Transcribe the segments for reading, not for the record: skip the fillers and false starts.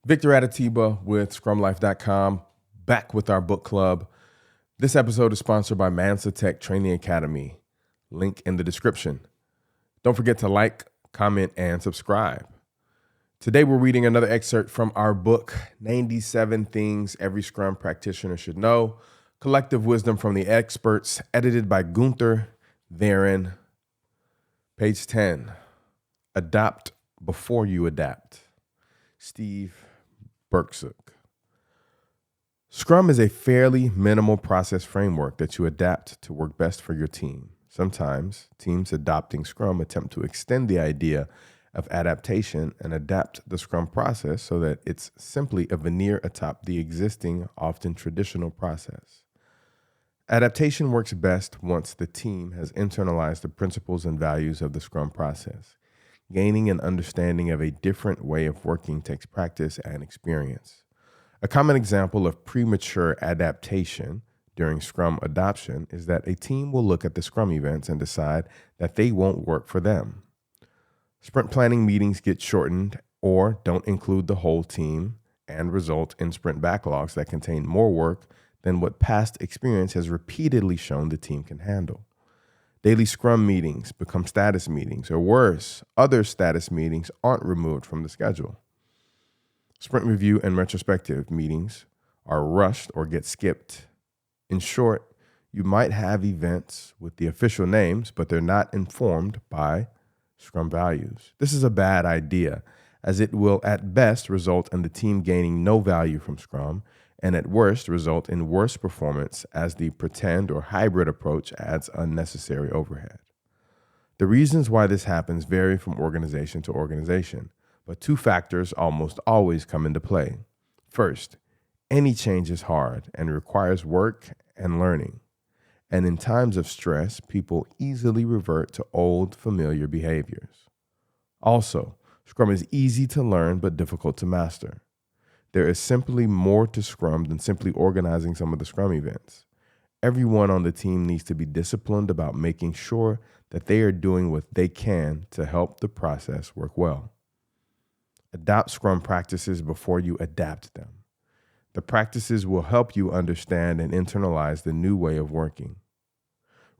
Victor Adetiba with ScrumLife.com, back with our book club. This episode is sponsored by Mansa Tech Training Academy. Link in the description. Don't forget to like, comment, and subscribe. Today we're reading another excerpt from our book, 97 Things Every Scrum Practitioner Should Know, Collective Wisdom from the Experts, edited by Gunther Varen. Page 10, Adopt Before You Adapt. Steve Berksook. Scrum is a fairly minimal process framework that you adapt to work best for your team. Sometimes teams adopting Scrum attempt to extend the idea of adaptation and adapt the Scrum process so that it's simply a veneer atop the existing, often traditional process. Adaptation works best once the team has internalized the principles and values of the Scrum process. Gaining an understanding of a different way of working takes practice and experience. A common example of premature adaptation during Scrum adoption is that a team will look at the Scrum events and decide that they won't work for them. Sprint planning meetings get shortened or don't include the whole team and result in sprint backlogs that contain more work than what past experience has repeatedly shown the team can handle. Daily Scrum meetings become status meetings, or worse, other status meetings aren't removed from the schedule. Sprint review and retrospective meetings are rushed or get skipped. In short, you might have events with the official names, but they're not informed by Scrum values. This is a bad idea, as it will at best result in the team gaining no value from Scrum, and at worst result in worse performance as the pretend or hybrid approach adds unnecessary overhead. The reasons why this happens vary from organization to organization, but two factors almost always come into play. First, any change is hard and requires work and learning. And in times of stress, people easily revert to old, familiar behaviors. Also, Scrum is easy to learn but difficult to master. There is simply more to Scrum than simply organizing some of the Scrum events. Everyone on the team needs to be disciplined about making sure that they are doing what they can to help the process work well. Adopt Scrum practices before you adapt them. The practices will help you understand and internalize the new way of working.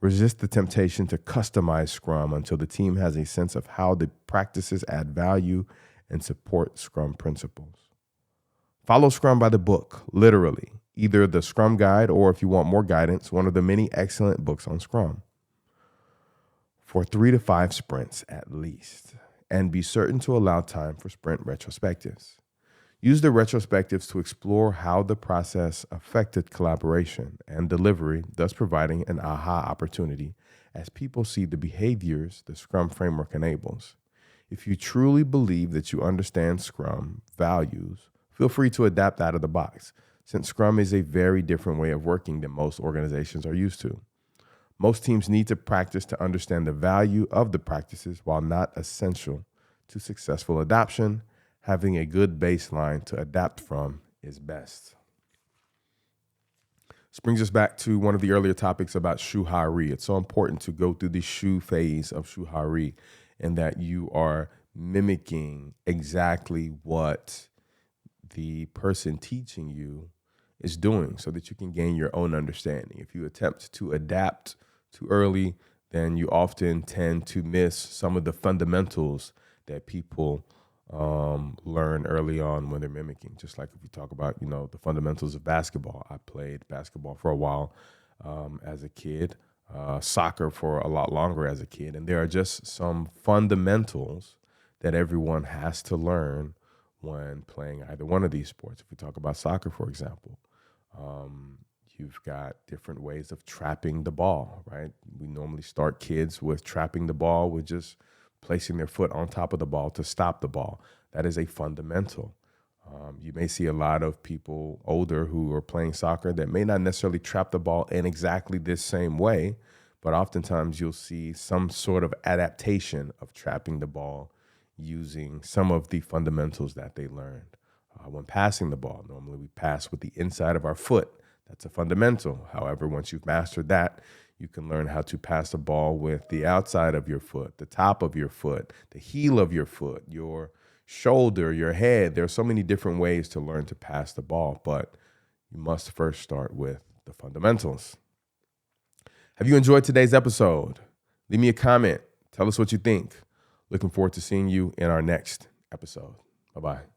Resist the temptation to customize Scrum until the team has a sense of how the practices add value and support Scrum principles. Follow Scrum by the book, literally, either the Scrum Guide or, if you want more guidance, one of the many excellent books on Scrum. For 3 to 5 sprints at least, and be certain to allow time for sprint retrospectives. Use the retrospectives to explore how the process affected collaboration and delivery, thus providing an aha opportunity as people see the behaviors the Scrum framework enables. If you truly believe that you understand Scrum values, feel free to adapt out of the box, since Scrum is a very different way of working than most organizations are used to. Most teams need to practice to understand the value of the practices while not essential to successful adoption. Having a good baseline to adapt from is best. This brings us back to one of the earlier topics about shuhari. It's so important to go through the shu phase of shuhari, and that you are mimicking exactly what the person teaching you is doing so that you can gain your own understanding. If you attempt to adapt too early, then you often tend to miss some of the fundamentals that people learn early on when they're mimicking. Just like if you talk about, the fundamentals of basketball. I played basketball for a while as a kid, soccer for a lot longer as a kid. And there are just some fundamentals that everyone has to learn when playing either one of these sports. If we talk about soccer, for example, you've got different ways of trapping the ball, right? We normally start kids with trapping the ball with just placing their foot on top of the ball to stop the ball. That is a fundamental. You may see a lot of people older who are playing soccer that may not necessarily trap the ball in exactly this same way, but oftentimes you'll see some sort of adaptation of trapping the ball using some of the fundamentals that they learned. When passing the ball, normally we pass with the inside of our foot. That's a fundamental. However, once you've mastered that, you can learn how to pass the ball with the outside of your foot, the top of your foot, the heel of your foot, your shoulder, your head. There are so many different ways to learn to pass the ball, but you must first start with the fundamentals. Have you enjoyed today's episode? Leave me a comment. Tell us what you think. Looking forward to seeing you in our next episode. Bye-bye.